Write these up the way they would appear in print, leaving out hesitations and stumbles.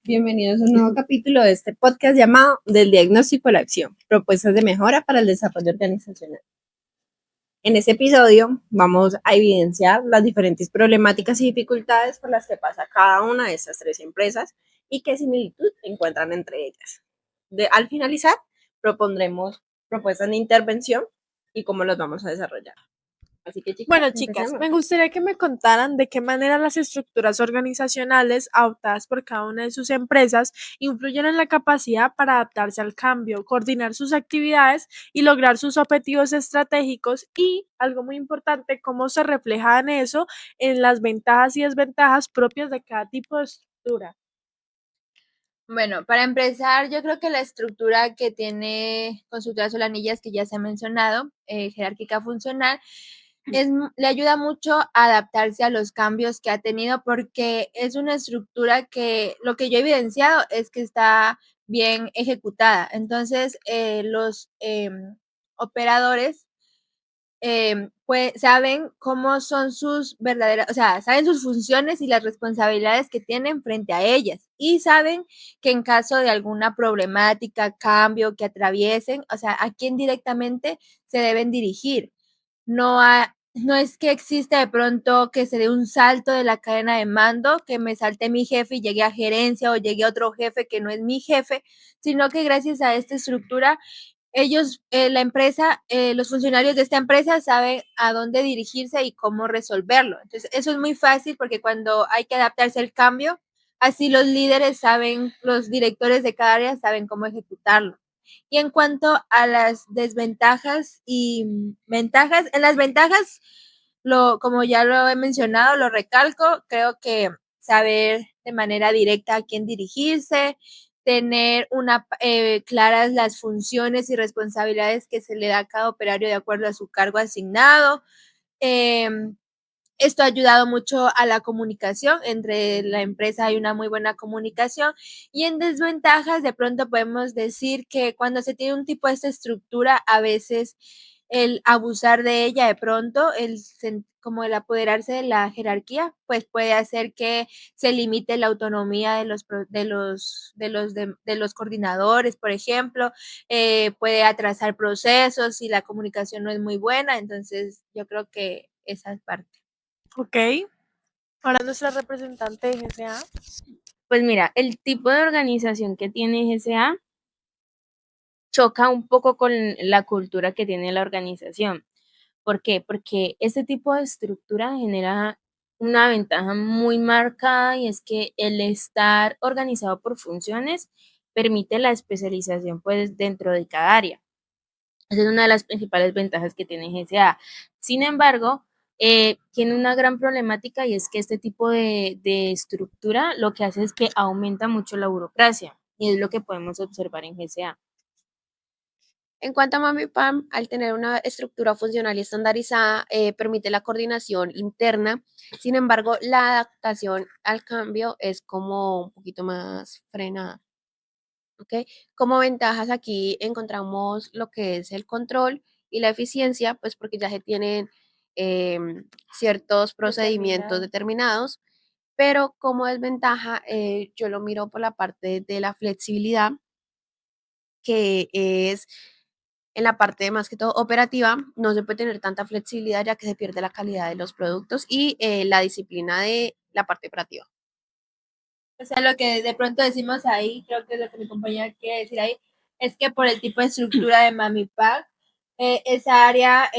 Bienvenidos a un nuevo capítulo de este podcast llamado Del diagnóstico a la acción, propuestas de mejora para el desarrollo organizacional. En este episodio vamos a evidenciar las diferentes problemáticas y dificultades por las que pasa cada una de estas tres empresas y qué similitud encuentran entre ellas. Al finalizar, propondremos propuestas de intervención y cómo las vamos a desarrollar. Así que Bueno, chicas, me gustaría que me contaran de qué manera las estructuras organizacionales adoptadas por cada una de sus empresas influyen en la capacidad para adaptarse al cambio, coordinar sus actividades y lograr sus objetivos estratégicos y, algo muy importante, cómo se refleja en eso en las ventajas y desventajas propias de cada tipo de estructura. Bueno, para empezar, yo creo que la estructura que tiene Consultoras Solanillas, que ya se ha mencionado, jerárquica funcional, le ayuda mucho a adaptarse a los cambios que ha tenido porque es una estructura que lo que yo he evidenciado es que está bien ejecutada. Entonces, los operadores pues saben cómo son sus verdaderas, o sea, saben sus funciones y las responsabilidades que tienen frente a ellas y saben que en caso de alguna problemática, cambio que atraviesen, o sea, a quién directamente se deben dirigir. No es que existe de pronto que se dé un salto de la cadena de mando, que me salte mi jefe y llegue a gerencia o llegue a otro jefe que no es mi jefe, sino que gracias a esta estructura ellos, la empresa, los funcionarios de esta empresa saben a dónde dirigirse y cómo resolverlo. Entonces, eso es muy fácil porque cuando hay que adaptarse al cambio, así los líderes saben, los directores de cada área saben cómo ejecutarlo. Y en cuanto a las desventajas y ventajas, en las ventajas, como ya lo he mencionado, lo recalco, creo que saber de manera directa a quién dirigirse, tener claras las funciones y responsabilidades que se le da a cada operario de acuerdo a su cargo asignado. Esto ha ayudado mucho a la comunicación, entre la empresa hay una muy buena comunicación y en desventajas de pronto podemos decir que cuando se tiene un tipo de esta estructura, a veces el abusar de ella de pronto, como el apoderarse de la jerarquía, pues puede hacer que se limite la autonomía de los coordinadores, por ejemplo, puede atrasar procesos si la comunicación no es muy buena, entonces yo creo que esa es parte. Ok. Ahora nuestra representante de GSA. Pues mira, el tipo de organización que tiene GSA choca un poco con la cultura que tiene la organización. ¿Por qué? Porque este tipo de estructura genera una ventaja muy marcada y es que el estar organizado por funciones permite la especialización pues dentro de cada área. Esa es una de las principales ventajas que tiene GSA. Sin embargo, tiene una gran problemática y es que este tipo de estructura lo que hace es que aumenta mucho la burocracia y es lo que podemos observar en GSA. En cuanto a MamiPam, al tener una estructura funcional y estandarizada, permite la coordinación interna. Sin embargo, la adaptación al cambio es como un poquito más frenada. ¿Ok? Como ventajas aquí encontramos lo que es el control y la eficiencia, pues porque ya se tienen ciertos procedimientos determinados, pero como desventaja, yo lo miro por la parte de la flexibilidad, que es en la parte más que todo operativa, no se puede tener tanta flexibilidad ya que se pierde la calidad de los productos y la disciplina de la parte operativa. O sea, lo que de pronto decimos ahí, creo que es lo que mi compañera quiere decir ahí, es que por el tipo de estructura de MamiPack, esa área,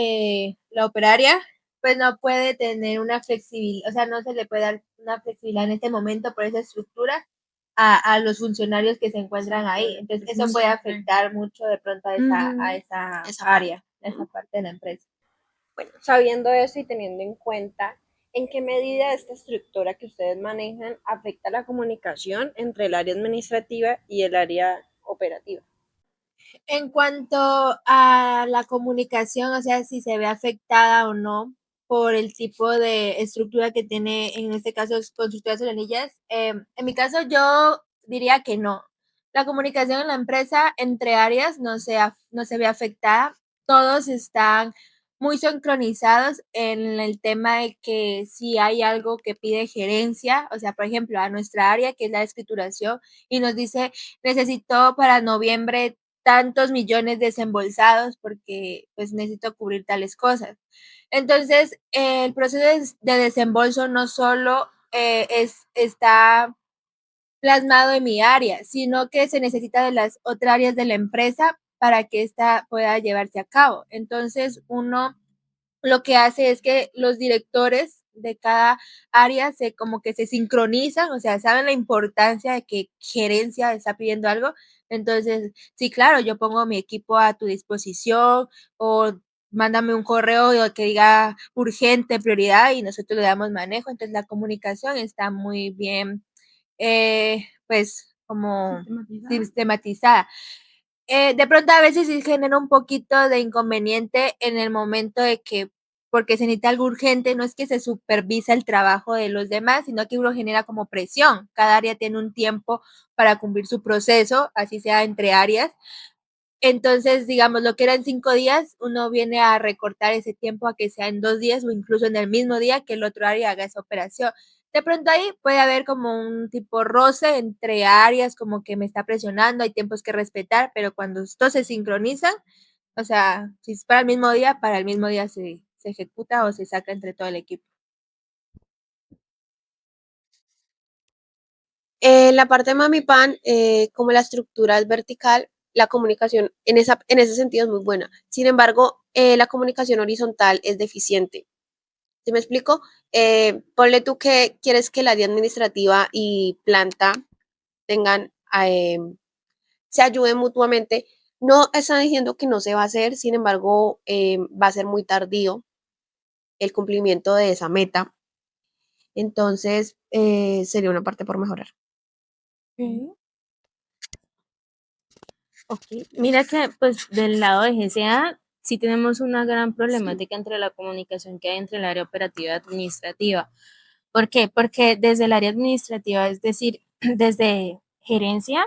la operaria, pues no puede tener una flexibilidad, o sea, no se le puede dar una flexibilidad en este momento por esa estructura a los funcionarios que se encuentran ahí. Entonces, eso puede afectar mucho de pronto a esa área, a esa parte de la empresa. Bueno, sabiendo eso y teniendo en cuenta en qué medida esta estructura que ustedes manejan afecta la comunicación entre el área administrativa y el área operativa. En cuanto a la comunicación, o sea, si se ve afectada o no por el tipo de estructura que tiene, en este caso, Consultoras Solanillas, en mi caso yo diría que no. La comunicación en la empresa entre áreas no se ve afectada. Todos están muy sincronizados en el tema de que si hay algo que pide gerencia, o sea, por ejemplo, a nuestra área que es la escrituración y nos dice, necesito para noviembre tantos millones desembolsados porque pues necesito cubrir tales cosas. Entonces, el proceso de desembolso no solo está plasmado en mi área, sino que se necesita de las otras áreas de la empresa para que ésta pueda llevarse a cabo. Entonces, uno lo que hace es que los directores de cada área se como que se sincronizan, o sea, saben la importancia de que gerencia está pidiendo algo. Entonces, sí, claro, yo pongo mi equipo a tu disposición o mándame un correo que diga urgente, prioridad y nosotros le damos manejo. Entonces, la comunicación está muy bien, pues, como sistematizada. De pronto a veces sí genera un poquito de inconveniente en el momento de que, porque se necesita algo urgente, no es que se supervisa el trabajo de los demás, sino que uno genera como presión. Cada área tiene un tiempo para cumplir su proceso, así sea entre áreas. Entonces, digamos, lo que era en 5 días, uno viene a recortar ese tiempo a que sea en 2 días o incluso en el mismo día que el otro área haga esa operación. De pronto ahí puede haber como un tipo roce entre áreas, como que me está presionando, hay tiempos que respetar, pero cuando esto se sincroniza, o sea, si es para el mismo día se ejecuta o se saca entre todo el equipo. En la parte de Mami Pan, como la estructura es vertical, la comunicación en ese sentido es muy buena. Sin embargo, la comunicación horizontal es deficiente. ¿Sí me explico? Ponle tú que quieres que la área administrativa y planta tengan, se ayuden mutuamente. No está diciendo que no se va a hacer, sin embargo, va a ser muy tardío el cumplimiento de esa meta. Entonces, sería una parte por mejorar. Ok, mira que pues del lado de GCA sí tenemos una gran problemática entre la comunicación que hay entre el área operativa y administrativa. ¿Por qué? Porque desde el área administrativa, es decir, desde gerencia,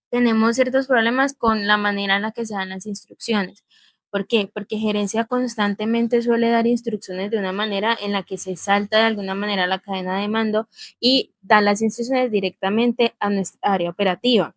tenemos ciertos problemas con la manera en la que se dan las instrucciones. ¿Por qué? Porque gerencia constantemente suele dar instrucciones de una manera en la que se salta de alguna manera la cadena de mando y da las instrucciones directamente a nuestra área operativa,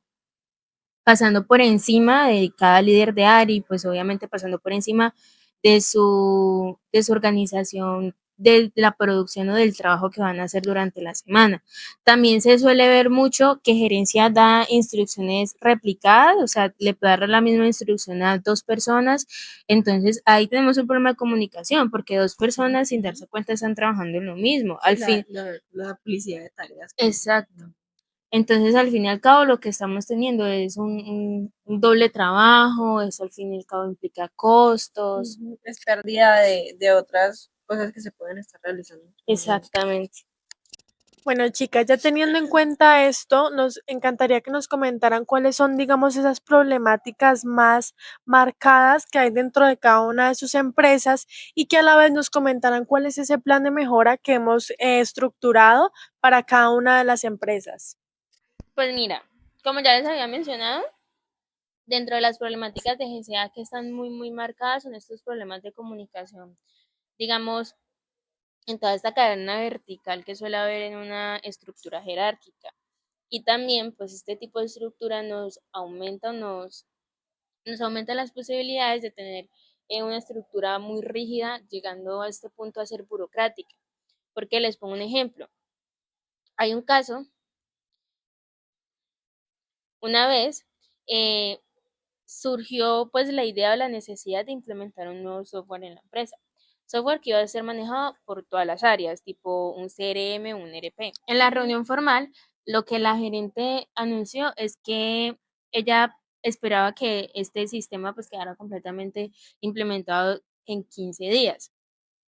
pasando por encima de cada líder de área y pues obviamente pasando por encima de su organización, de la producción o del trabajo que van a hacer durante la semana. También se suele ver mucho que gerencia da instrucciones replicadas, o sea, le puede dar la misma instrucción a 2 personas. Entonces ahí tenemos un problema de comunicación porque 2 personas sin darse cuenta están trabajando en lo mismo. Al fin, La duplicidad de tareas. exacto. Entonces, al fin y al cabo, lo que estamos teniendo es un doble trabajo, eso al fin y al cabo implica costos. Es pérdida de otras cosas que se pueden estar realizando. Exactamente. Bueno, chicas, ya teniendo en cuenta esto, nos encantaría que nos comentaran cuáles son, digamos, esas problemáticas más marcadas que hay dentro de cada una de sus empresas y que a la vez nos comentaran cuál es ese plan de mejora que hemos estructurado para cada una de las empresas. Pues mira, como ya les había mencionado, dentro de las problemáticas de GCA que están muy marcadas son estos problemas de comunicación. Digamos, en toda esta cadena vertical que suele haber en una estructura jerárquica. Y también, pues, este tipo de estructura nos aumenta las posibilidades de tener una estructura muy rígida, llegando a este punto a ser burocrática. Porque les pongo un ejemplo. Hay un caso, una vez surgió pues la idea o la necesidad de implementar un nuevo software en la empresa. Software que iba a ser manejado por todas las áreas, tipo un CRM, un ERP. En la reunión formal, lo que la gerente anunció es que ella esperaba que este sistema pues quedara completamente implementado en 15 días.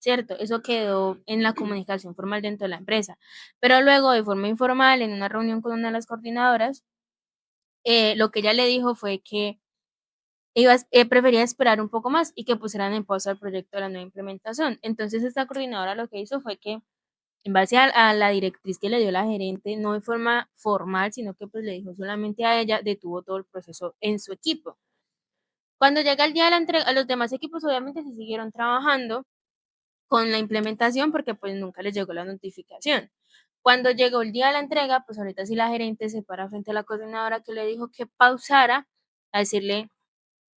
¿Cierto? Eso quedó en la comunicación formal dentro de la empresa. Pero luego, de forma informal, en una reunión con una de las coordinadoras, lo que ella le dijo fue que prefería esperar un poco más y que pusieran en pausa el proyecto de la nueva implementación. Entonces, esta coordinadora lo que hizo fue que, en base a la directriz que le dio la gerente, no de forma formal, sino que pues le dijo solamente a ella, detuvo todo el proceso en su equipo. Cuando llega el día de la entrega, los demás equipos obviamente se siguieron trabajando con la implementación porque pues nunca les llegó la notificación. Cuando llegó el día de la entrega, pues ahorita sí la gerente se para frente a la coordinadora que le dijo que pausara a decirle,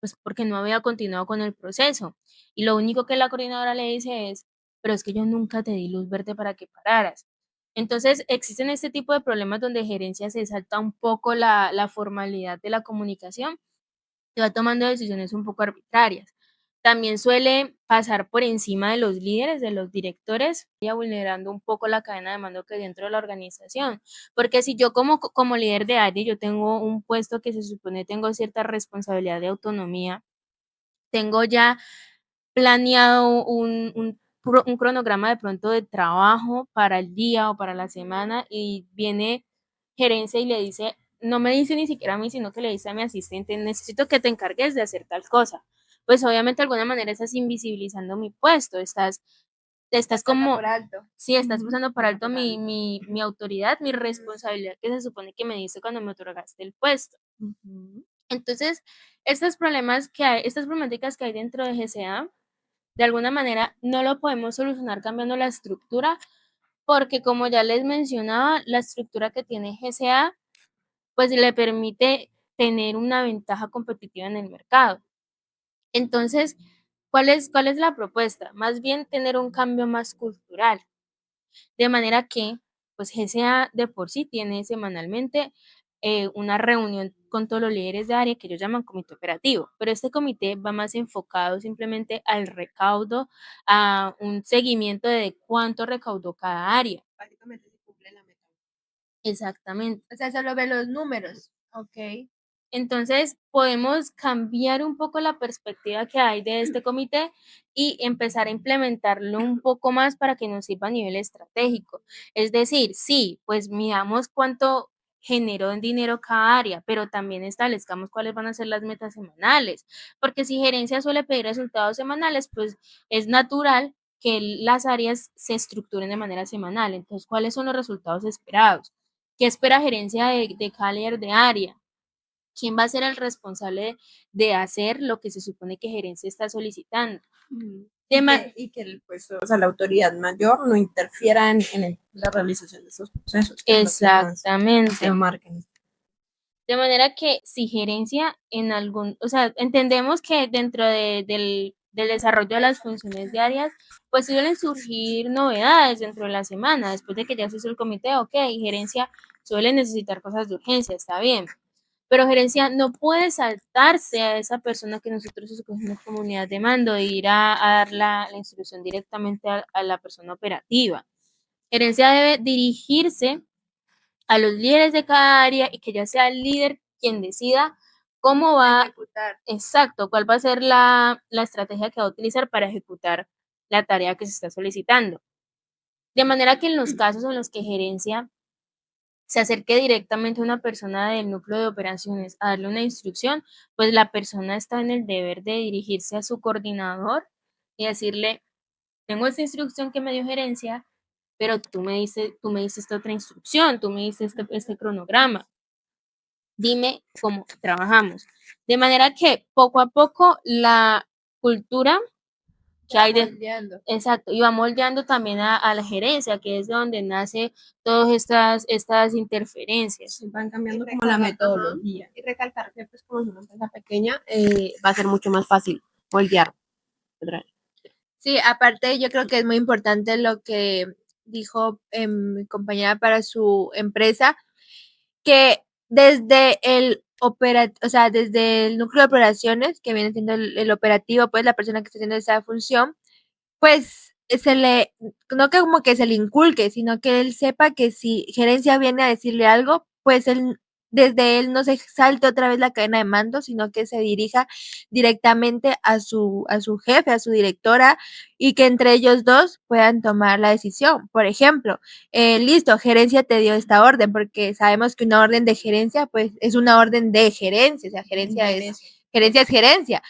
pues porque no había continuado con el proceso. Y lo único que la coordinadora le dice es, pero es que yo nunca te di luz verde para que pararas. Entonces, existen este tipo de problemas donde gerencia se salta un poco la formalidad de la comunicación y va tomando decisiones un poco arbitrarias. También suele pasar por encima de los líderes, de los directores, y vulnerando un poco la cadena de mando que hay dentro de la organización. Porque si yo como líder de área, yo tengo un puesto que se supone tengo cierta responsabilidad de autonomía, tengo ya planeado un cronograma de pronto de trabajo para el día o para la semana y viene gerencia y le dice, no me dice ni siquiera a mí, sino que le dice a mi asistente, necesito que te encargues de hacer tal cosa. Pues obviamente de alguna manera estás invisibilizando mi puesto, estás como, por alto. sí, estás Ujú. pasando por alto mi autoridad, mi responsabilidad que se supone que me diste cuando me otorgaste el puesto. Entonces, estos problemas que hay, estas problemáticas que hay dentro de GCA, de alguna manera no lo podemos solucionar cambiando la estructura, porque como ya les mencionaba, la estructura que tiene GCA, pues le permite tener una ventaja competitiva en el mercado. Entonces, ¿cuál es la propuesta? Más bien tener un cambio más cultural. De manera que, pues GCA de por sí tiene semanalmente una reunión con todos los líderes de área que ellos llaman comité operativo, pero este comité va más enfocado simplemente al recaudo, a un seguimiento de cuánto recaudó cada área. Básicamente se cumple la meta. Exactamente. O sea, solo ve los números. Ok. Entonces, podemos cambiar un poco la perspectiva que hay de este comité y empezar a implementarlo un poco más para que nos sirva a nivel estratégico. Es decir, sí, pues miramos cuánto generó en dinero cada área, pero también establezcamos cuáles van a ser las metas semanales, porque si gerencia suele pedir resultados semanales, pues es natural que las áreas se estructuren de manera semanal. Entonces, ¿cuáles son los resultados esperados? ¿Qué espera gerencia de cada líder de área? ¿Quién va a ser el responsable de hacer lo que se supone que gerencia está solicitando? Y que el puesto, o sea, la autoridad mayor no interfiera en la realización de esos procesos, que es lo que más Exactamente. se marcan. De manera que si gerencia en algún, o sea, entendemos que dentro del desarrollo de las funciones diarias, pues suelen surgir novedades dentro de la semana, después de que ya se hizo el comité, ok, gerencia suele necesitar cosas de urgencia, está bien, pero gerencia no puede saltarse a esa persona que nosotros escogimos como unidad de mando e ir a dar la instrucción directamente a la persona operativa. Gerencia debe dirigirse a los líderes de cada área y que ya sea el líder quien decida cómo va, Ejecutar. exacto, cuál va a ser la estrategia que va a utilizar para ejecutar la tarea que se está solicitando. De manera que en los casos en los que gerencia se acerque directamente a una persona del núcleo de operaciones a darle una instrucción, pues la persona está en el deber de dirigirse a su coordinador y decirle, tengo esta instrucción que me dio gerencia, pero tú me diste esta otra instrucción, tú me diste este cronograma. Dime cómo trabajamos. De manera que poco a poco la cultura que hay de... Moldeando. Exacto, y va moldeando también a la gerencia, que es donde nace todas estas interferencias. Sí, van cambiando Y como la recalcar, metodología. Y recalcar que pues como es una empresa pequeña, va a ser mucho más fácil moldear. Sí, aparte yo creo que es muy importante lo que dijo mi compañera para su empresa, que desde o sea, desde el núcleo de operaciones, que viene siendo el operativo, pues la persona que está haciendo esa función, pues no que como que se le inculque, sino que él sepa que si gerencia viene a decirle algo, pues desde él no se salte otra vez la cadena de mando, sino que se dirija directamente a su jefe, a su directora, y que entre ellos dos puedan tomar la decisión. Por ejemplo, listo, gerencia te dio esta orden, porque sabemos que una orden de gerencia, pues es una orden de gerencia, o sea, gerencia es gerencia.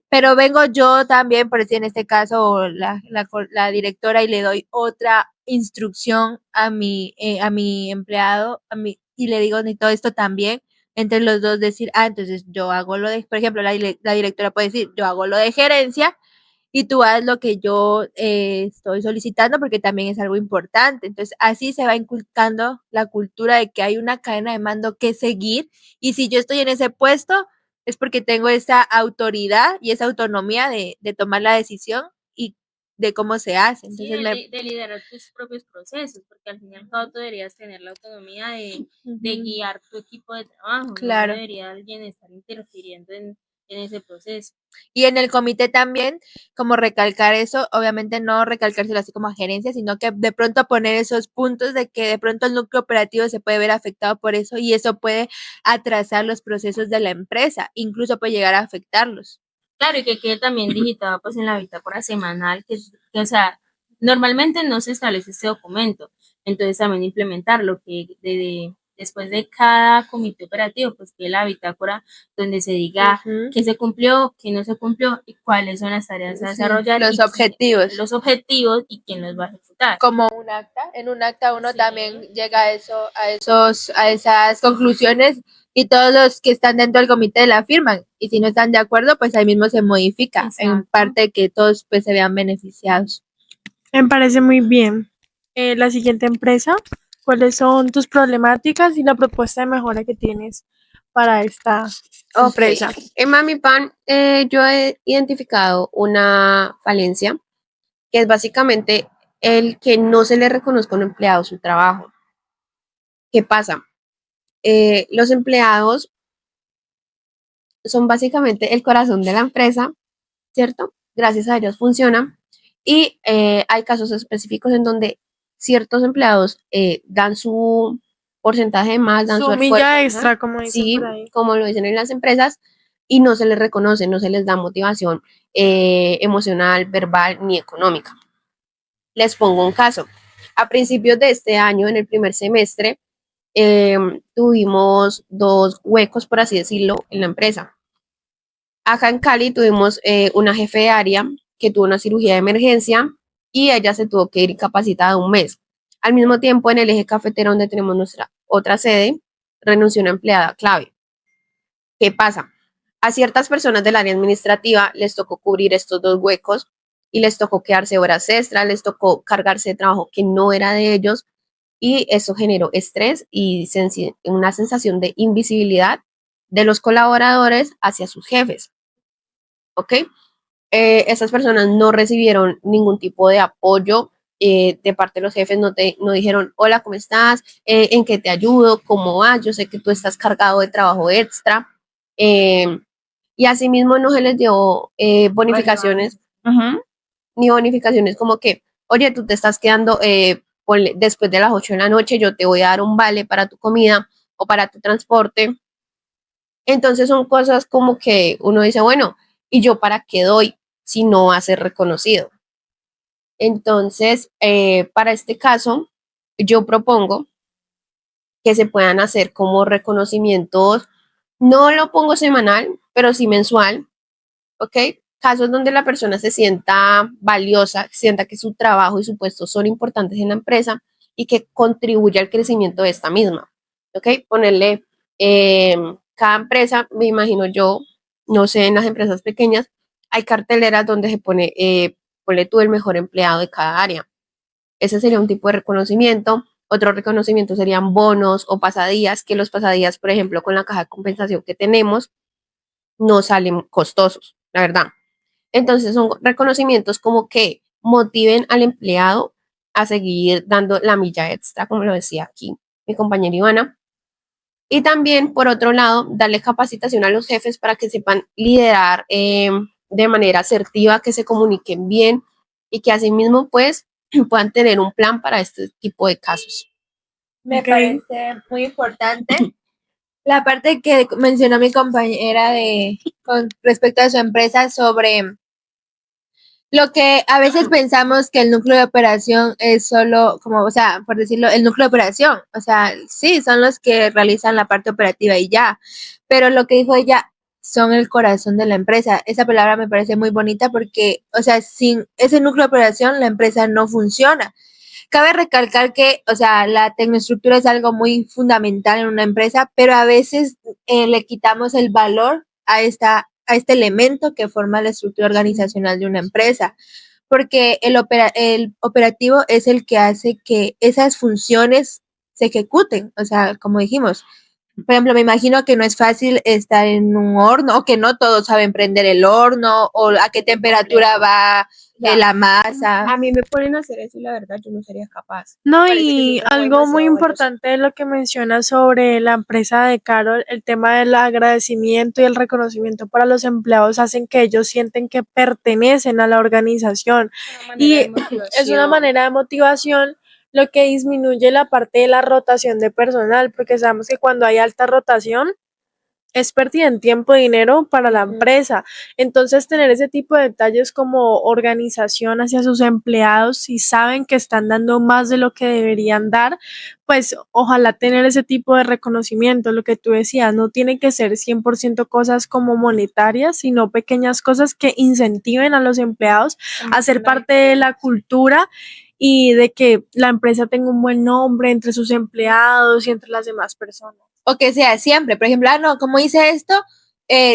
Pero vengo yo también, por decir en este caso, la directora, y le doy otra instrucción a mi empleado, y le digo, ni todo esto también, entre los dos decir, entonces yo hago lo de, por ejemplo, la directora puede decir, yo hago lo de gerencia y tú haz lo que yo estoy solicitando porque también es algo importante. Entonces, así se va inculcando la cultura de que hay una cadena de mando que seguir y si yo estoy en ese puesto es porque tengo esa autoridad y esa autonomía de tomar la decisión y de cómo se hace. Sí, Entonces, de liderar tus propios procesos, porque al fin y al cabo tú deberías tener la autonomía de Ujú. guiar tu equipo de trabajo, Claro. no debería alguien estar interfiriendo en ese proceso. Y en el comité también, como recalcar eso, obviamente no recalcárselo así como a gerencia, sino que de pronto poner esos puntos de que de pronto el núcleo operativo se puede ver afectado por eso y eso puede atrasar los procesos de la empresa, incluso puede llegar a afectarlos. Claro, y que quede también digitado pues en la bitácora semanal, o sea, normalmente no se establece este documento, entonces también implementarlo, que después de cada comité operativo, pues que la bitácora donde se diga qué se cumplió, qué no se cumplió y cuáles son las tareas a desarrollar. Los y objetivos. Los objetivos y quién los va a ejecutar. Como un acta, en un acta uno Sí. también llega a eso, a esas conclusiones y todos los que están dentro del comité la firman y si no están de acuerdo pues ahí mismo se modifica en Exacto. parte de que todos pues se vean beneficiados. Me parece muy bien. La siguiente empresa, ¿cuáles son tus problemáticas y la propuesta de mejora que tienes para esta empresa? En Mami Pan, yo he identificado una falencia que es básicamente el que no se le reconozca a un empleado su trabajo. ¿Qué pasa? Los empleados son básicamente el corazón de la empresa, ¿cierto? Gracias a ellos funcionan y hay casos específicos en donde ciertos empleados dan su porcentaje más, dan su esfuerzo, milla extra, como dicen sí, por ahí. como lo dicen en las empresas, y no se les reconoce, no se les da motivación emocional, verbal ni económica. Les pongo un caso. A principios de este año, en el primer semestre, tuvimos 2 huecos, por así decirlo, en la empresa. Acá en Cali tuvimos una jefe de área que tuvo una cirugía de emergencia y ella se tuvo que ir incapacitada un mes. Al mismo tiempo, en el eje cafetero, donde tenemos nuestra otra sede, renunció una empleada clave. ¿Qué pasa? A ciertas personas del área administrativa les tocó cubrir estos 2 huecos y les tocó quedarse horas extras, les tocó cargarse de trabajo que no era de ellos y eso generó estrés y una sensación de invisibilidad de los colaboradores hacia sus jefes. ¿Ok? Esas personas no recibieron ningún tipo de apoyo de parte de los jefes, no dijeron, hola, ¿cómo estás? ¿En qué te ayudo? ¿Cómo vas? Yo sé que tú estás cargado de trabajo extra. Y asimismo no se les dio bonificaciones, ni bonificaciones como que, oye, tú te estás quedando después de las 8 de la noche, yo te voy a dar un vale para tu comida o para tu transporte. Entonces son cosas como que uno dice, bueno, ¿y yo para qué doy si no va a ser reconocido? Entonces, para este caso, yo propongo que se puedan hacer como reconocimientos, no lo pongo semanal, pero sí mensual, ¿ok? Casos donde la persona se sienta valiosa, sienta que su trabajo y su puesto son importantes en la empresa y que contribuye al crecimiento de esta misma, ¿ok? Ponerle cada empresa, me imagino yo, no sé, en las empresas pequeñas, hay carteleras donde se pone, ponle tú el mejor empleado de cada área. Ese sería un tipo de reconocimiento. Otro reconocimiento serían bonos o pasadías, que los pasadías, por ejemplo, con la caja de compensación que tenemos, no salen costosos, la verdad. Entonces son reconocimientos como que motiven al empleado a seguir dando la milla extra, como lo decía aquí mi compañera Ivana. Y también, por otro lado, darle capacitación a los jefes para que sepan liderar de manera asertiva, que se comuniquen bien y que asimismo pues puedan tener un plan para este tipo de casos. Me parece muy importante la parte que mencionó mi compañera con respecto a su empresa sobre lo que a veces pensamos que el núcleo de operación es solo como, o sea, por decirlo, el núcleo de operación, o sea, sí, son los que realizan la parte operativa y ya, pero lo que dijo ella son el corazón de la empresa. Esa palabra me parece muy bonita porque, o sea, sin ese núcleo de operación la empresa no funciona. cabe recalcar que, o sea, la tecnoestructura es algo muy fundamental en una empresa, pero a veces le quitamos el valor a este elemento que forma la estructura organizacional de una empresa, porque el operativo es el que hace que esas funciones se ejecuten, o sea, como dijimos. Por ejemplo, me imagino que no es fácil estar en un horno, o que no todos saben prender el horno, o a qué temperatura va la masa. A mí me ponen a hacer eso y la verdad yo no sería capaz. No, Parece que y es un trabajo algo muy demasiado importante de lo que menciona sobre la empresa de Carol, el tema del agradecimiento y el reconocimiento para los empleados hacen que ellos sienten que pertenecen a la organización y es una manera de motivación, lo que disminuye la parte de la rotación de personal, porque sabemos que cuando hay alta rotación es pérdida en tiempo y dinero para la empresa. Entonces, tener ese tipo de detalles como organización hacia sus empleados, si saben que están dando más de lo que deberían dar, pues ojalá tener ese tipo de reconocimiento. Lo que tú decías, no tiene que ser 100% cosas como monetarias, sino pequeñas cosas que incentiven a los empleados a ser parte de la cultura y de que la empresa tenga un buen nombre entre sus empleados y entre las demás personas. O que sea siempre, por ejemplo, no, como hice esto,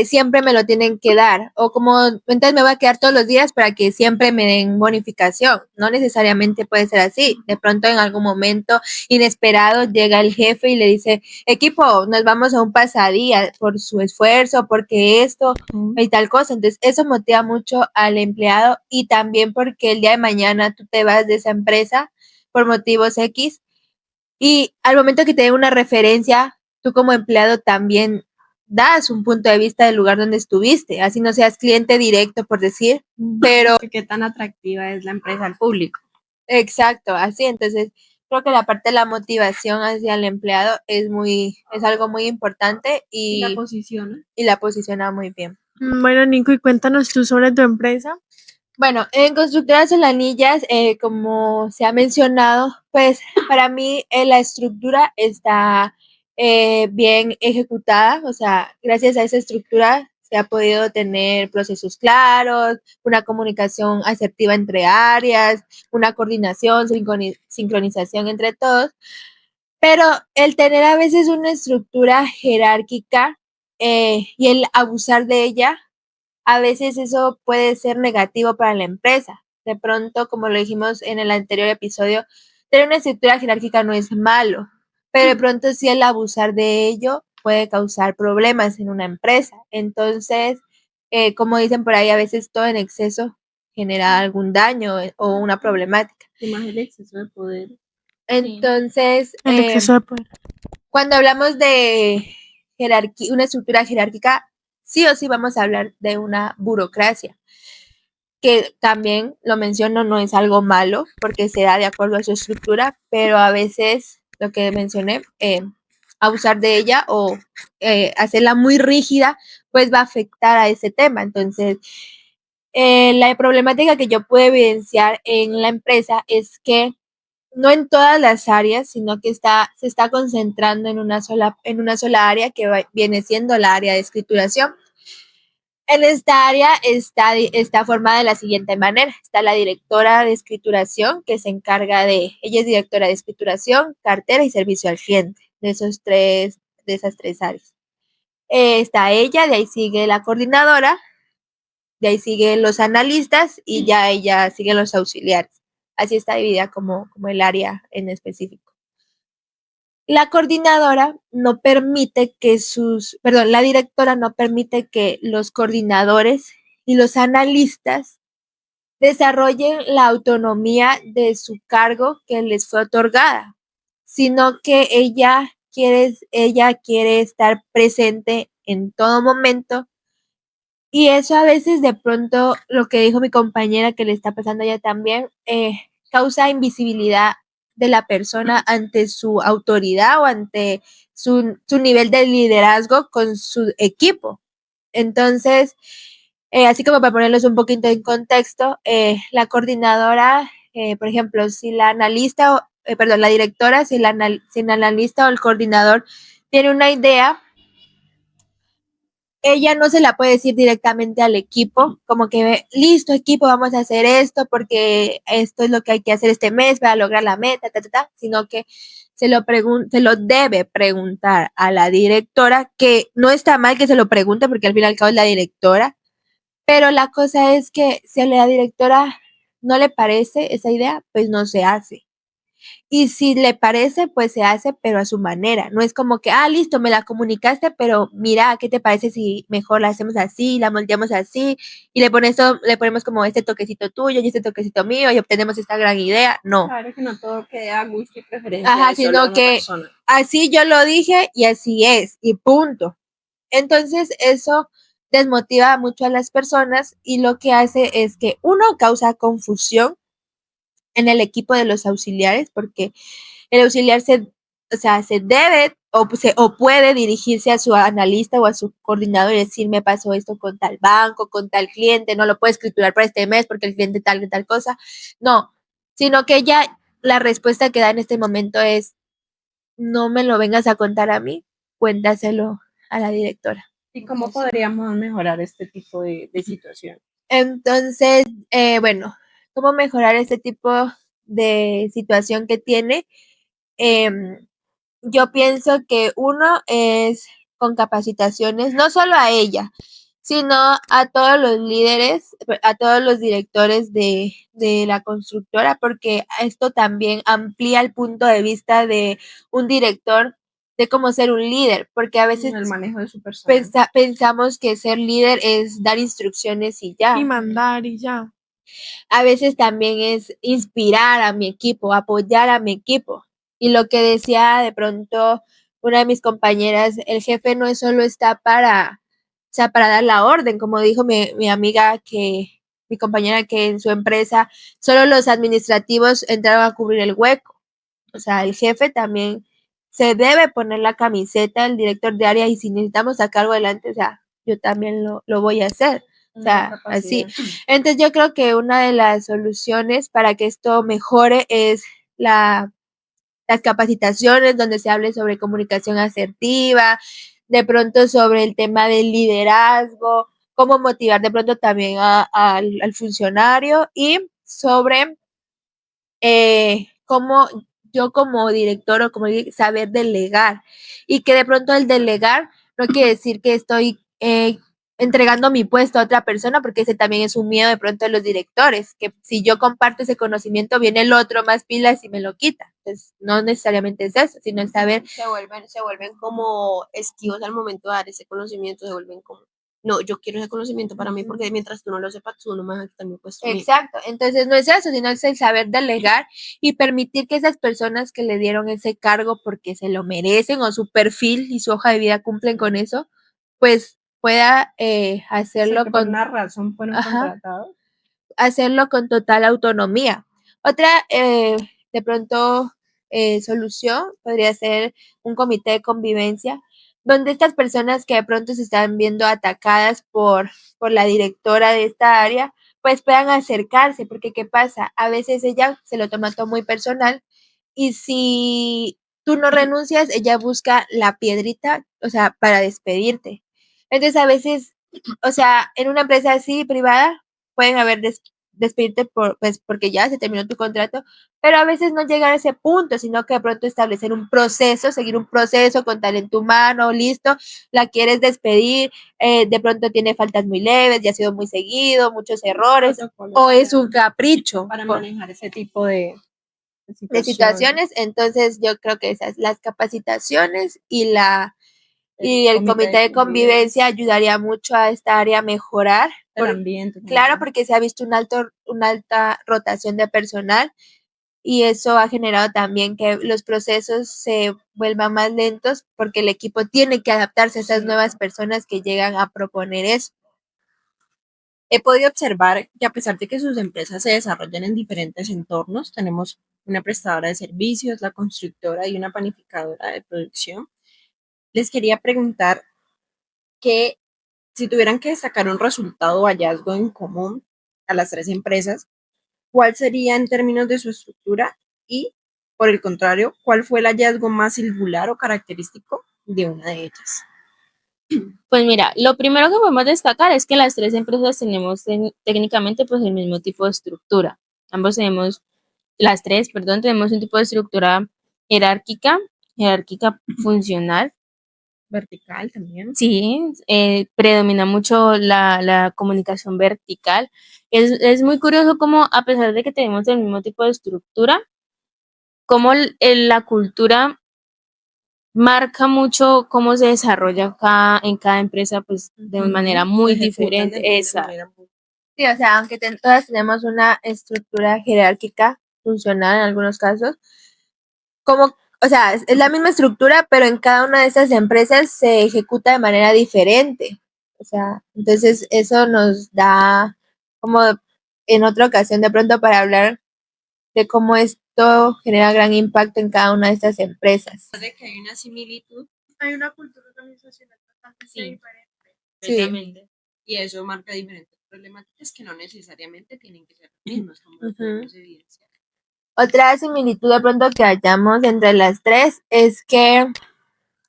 siempre me lo tienen que dar, o como, entonces me voy a quedar todos los días para que siempre me den bonificación. No necesariamente puede ser así. De pronto en algún momento inesperado llega el jefe y le dice, equipo, nos vamos a un pasadía por su esfuerzo, porque esto y tal cosa. Entonces eso motiva mucho al empleado, y también porque el día de mañana tú te vas de esa empresa por motivos X, y al momento que te den una referencia, tú como empleado también das un punto de vista del lugar donde estuviste, así no seas cliente directo, por decir, pero qué tan atractiva es la empresa al público. exacto, así. Entonces creo que la parte de la motivación hacia el empleado es algo muy importante, y la posiciona muy bien. Bueno, Nico, y cuéntanos tú sobre tu empresa. Bueno, en Constructoras Solanillas, como se ha mencionado, pues para mí la estructura está bien ejecutada, o sea, gracias a esa estructura se ha podido tener procesos claros, una comunicación asertiva entre áreas, una coordinación, sincronización entre todos, pero el tener a veces una estructura jerárquica y el abusar de ella, a veces eso puede ser negativo para la empresa. De pronto, como lo dijimos en el anterior episodio, tener una estructura jerárquica no es malo, pero de pronto sí el abusar de ello puede causar problemas en una empresa. Entonces, como dicen por ahí, a veces todo en exceso genera algún daño o una problemática. Más el exceso de poder. Entonces, El exceso de poder. cuando hablamos de una estructura jerárquica, sí o sí vamos a hablar de una burocracia, que también lo menciono, no es algo malo porque se da de acuerdo a su estructura, pero a veces lo que mencioné, abusar de ella o hacerla muy rígida, pues va a afectar a ese tema. Entonces, la problemática que yo puedo evidenciar en la empresa es que no en todas las áreas, sino que se está concentrando en una sola área, que viene siendo la área de escrituración. En esta área está formada de la siguiente manera. Está la directora de escrituración, que se encarga ella es directora de escrituración, cartera y servicio al cliente, de esas tres áreas. Está ella, de ahí sigue la coordinadora, de ahí siguen los analistas y ya ella siguen los auxiliares. Así está dividida como el área en específico. La coordinadora no permite la directora no permite que los coordinadores y los analistas desarrollen la autonomía de su cargo que les fue otorgada, sino que ella quiere estar presente en todo momento. Y eso a veces, de pronto, lo que dijo mi compañera que le está pasando a ella también, causa invisibilidad de la persona ante su autoridad o ante su nivel de liderazgo con su equipo. Entonces, así como para ponerlos un poquito en contexto, la coordinadora, por ejemplo, si la analista, la directora, si el analista o el coordinador tiene una idea, ella no se la puede decir directamente al equipo, como que, listo, equipo, vamos a hacer esto porque esto es lo que hay que hacer este mes para lograr la meta, sino que se lo debe preguntar a la directora, que no está mal que se lo pregunte porque al fin y al cabo es la directora, pero la cosa es que si a la directora no le parece esa idea, pues no se hace. Y si le parece, pues se hace, pero a su manera. No es como que, listo, me la comunicaste, pero mira, ¿qué te parece si mejor la hacemos así, la moldeamos así, y le ponemos como este toquecito tuyo y este toquecito mío y obtenemos esta gran idea? No. Claro que no todo quede a gusto y preferencia Ajá, de solo sino una que persona. así yo lo dije y así es, y punto. Entonces, eso desmotiva mucho a las personas y lo que hace es que uno causa confusión en el equipo de los auxiliares, porque el auxiliar se debe o puede dirigirse a su analista o a su coordinador y decir, me pasó esto con tal banco, con tal cliente, no lo puedo escriturar para este mes porque el cliente tal cosa. No, sino que ya la respuesta que da en este momento es, no me lo vengas a contar a mí, cuéntaselo a la directora. ¿Y cómo podríamos mejorar este tipo de situación? Entonces, bueno, ¿cómo mejorar este tipo de situación que tiene? Yo pienso que uno es con capacitaciones, no solo a ella, sino a todos los líderes, a todos los directores de la constructora, porque esto también amplía el punto de vista de un director de cómo ser un líder, porque a veces El manejo de su persona. pensamos que ser líder es dar instrucciones y ya. Y mandar y ya. A veces también es inspirar a mi equipo, apoyar a mi equipo. Y lo que decía de pronto una de mis compañeras, el jefe no solo está para dar la orden, como dijo mi amiga, mi compañera, que en su empresa solo los administrativos entraron a cubrir el hueco. O sea, el jefe también se debe poner la camiseta, el director de área, y si necesitamos sacarlo adelante, o sea, yo también lo voy a hacer. O sea, así. Entonces yo creo que una de las soluciones para que esto mejore es las capacitaciones donde se hable sobre comunicación asertiva, de pronto sobre el tema del liderazgo, cómo motivar de pronto también al funcionario y sobre cómo yo como director o como saber delegar, y que de pronto el delegar no quiere decir que estoy entregando mi puesto a otra persona, porque ese también es un miedo de pronto de los directores, que si yo comparto ese conocimiento viene el otro más pilas y me lo quita. Entonces, no necesariamente es eso, sino es saber. Se vuelven como esquivos al momento de dar ese conocimiento, se vuelven como, no, yo quiero ese conocimiento para mí porque mientras tú no lo sepas, tú no me vas a quitar mi puesto. Exacto, entonces no es eso, sino es el saber delegar y permitir que esas personas que le dieron ese cargo porque se lo merecen o su perfil y su hoja de vida cumplen con eso, pues pueda hacerlo por con una razón fueron contratados. hacerlo con total autonomía. Otra, de pronto, solución podría ser un comité de convivencia, donde estas personas que de pronto se están viendo atacadas por la directora de esta área, pues puedan acercarse, porque ¿qué pasa? A veces ella se lo toma todo muy personal y si tú no renuncias, ella busca la piedrita, o sea, para despedirte. Entonces, a veces, o sea, en una empresa así privada, pueden haber despedirte pues, porque ya se terminó tu contrato, pero a veces no llegar a ese punto, sino que de pronto establecer un proceso, seguir un proceso con talento humano, listo, la quieres despedir, de pronto tiene faltas muy leves, ya ha sido muy seguido, muchos errores, o es un capricho. Para manejar ese tipo de situaciones. Entonces yo creo que esas, las capacitaciones y el comité de convivencia ayudaría mucho a esta área a mejorar el ambiente. Claro, porque se ha visto una alta rotación de personal y eso ha generado también que los procesos se vuelvan más lentos porque el equipo tiene que adaptarse a esas nuevas personas que llegan a proponer eso. He podido observar que a pesar de que sus empresas se desarrollan en diferentes entornos, tenemos una prestadora de servicios, la constructora y una panificadora de producción. Les quería preguntar que si tuvieran que destacar un resultado o hallazgo en común a las tres empresas, ¿cuál sería en términos de su estructura? Y, por el contrario, ¿cuál fue el hallazgo más singular o característico de una de ellas? Pues mira, lo primero que podemos destacar es que las tres empresas tenemos técnicamente pues el mismo tipo de estructura. Las tres, perdón, tenemos un tipo de estructura jerárquica funcional. Vertical también. Sí, predomina mucho la comunicación vertical. Es muy curioso cómo, a pesar de que tenemos el mismo tipo de estructura, cómo la cultura marca mucho cómo se desarrolla en cada empresa, pues de una manera muy diferente. Sí, o sea, aunque todas tenemos una estructura jerárquica funcional en algunos casos, o sea, es la misma estructura, pero en cada una de esas empresas se ejecuta de manera diferente. O sea, entonces eso nos da como en otra ocasión de pronto para hablar de cómo esto genera gran impacto en cada una de estas empresas. De que hay una similitud, Hay una cultura organizacional bastante Sí. diferente. precisamente, y eso marca diferentes problemáticas que no necesariamente tienen que ser las mismas, como lo podemos evidenciar. Otra similitud de pronto que hallamos entre las tres es que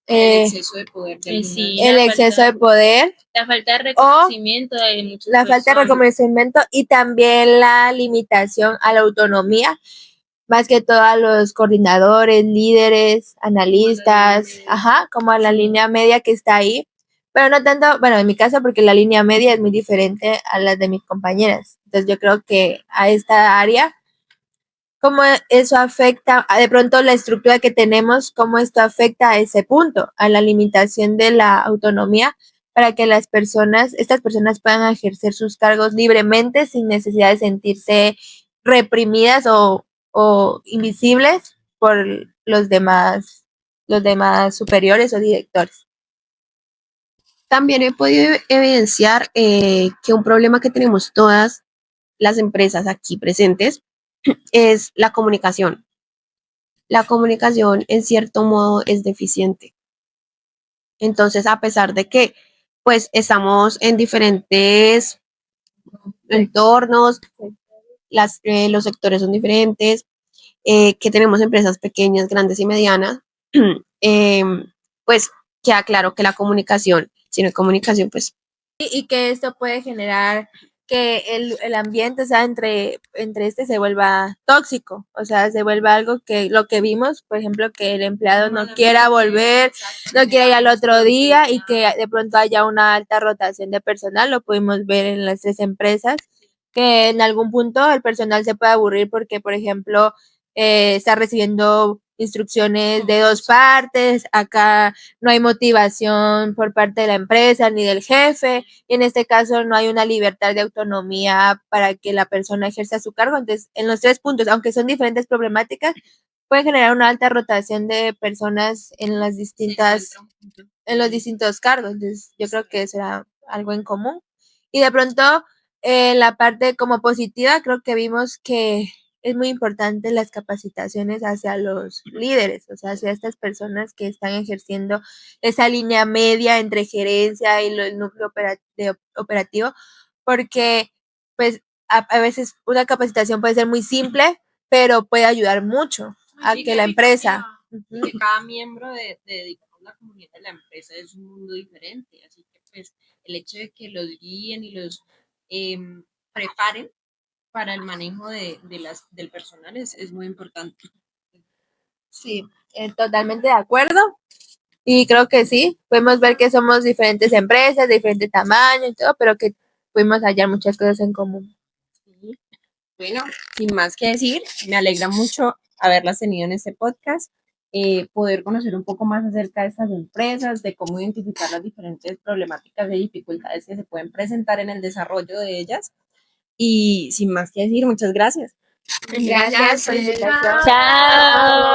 El exceso de poder de algunas- sí, el exceso de poder, la falta de reconocimiento de muchas la falta de personas. reconocimiento y también la limitación a la autonomía, más que todo a los coordinadores, líderes, analistas, como a la línea media que está ahí, pero no tanto, bueno, en mi caso porque la línea media es muy diferente a las de mis compañeras, entonces yo creo que a esta área, cómo eso afecta, de pronto la estructura que tenemos, cómo esto afecta a ese punto, a la limitación de la autonomía para que estas personas puedan ejercer sus cargos libremente sin necesidad de sentirse reprimidas o invisibles por los demás superiores o directores. También he podido evidenciar que un problema que tenemos todas las empresas aquí presentes es la comunicación. La comunicación, en cierto modo, es deficiente. Entonces, a pesar de que, pues, estamos en diferentes entornos, los sectores son diferentes, que tenemos empresas pequeñas, grandes y medianas, pues queda claro que la comunicación, si no hay comunicación, pues Y que esto puede generar que el ambiente, o sea, entre se vuelva tóxico, o sea, se vuelva algo que lo que vimos, por ejemplo, que el empleado no quiera volver, no quiera ir al otro día y que de pronto haya una alta rotación de personal, lo pudimos ver en las tres empresas, que en algún punto el personal se puede aburrir porque, por ejemplo, está recibiendo instrucciones de dos partes, acá no hay motivación por parte de la empresa ni del jefe, y en este caso no hay una libertad de autonomía para que la persona ejerza su cargo. Entonces, en los tres puntos, aunque son diferentes problemáticas, puede generar una alta rotación de personas en los distintos cargos. Entonces, yo creo que será algo en común. Y de pronto, la parte como positiva, creo que vimos que es muy importante las capacitaciones hacia los líderes, o sea, hacia estas personas que están ejerciendo esa línea media entre gerencia y el núcleo operativo, porque pues a veces una capacitación puede ser muy simple, pero puede ayudar mucho a que la empresa... Que cada miembro digamos, la comunidad de la empresa es un mundo diferente, así que pues el hecho de que los guíen y los preparen para el manejo del personal es muy importante. Sí, totalmente de acuerdo. Y creo que sí, podemos ver que somos diferentes empresas, de diferente tamaño y todo, pero que pudimos hallar muchas cosas en común. Sí. Bueno, sin más que decir, me alegra mucho haberlas tenido en este podcast, poder conocer un poco más acerca de estas empresas, de cómo identificar las diferentes problemáticas y dificultades que se pueden presentar en el desarrollo de ellas. Y sin más que decir, muchas gracias. Gracias por la invitación. Chao.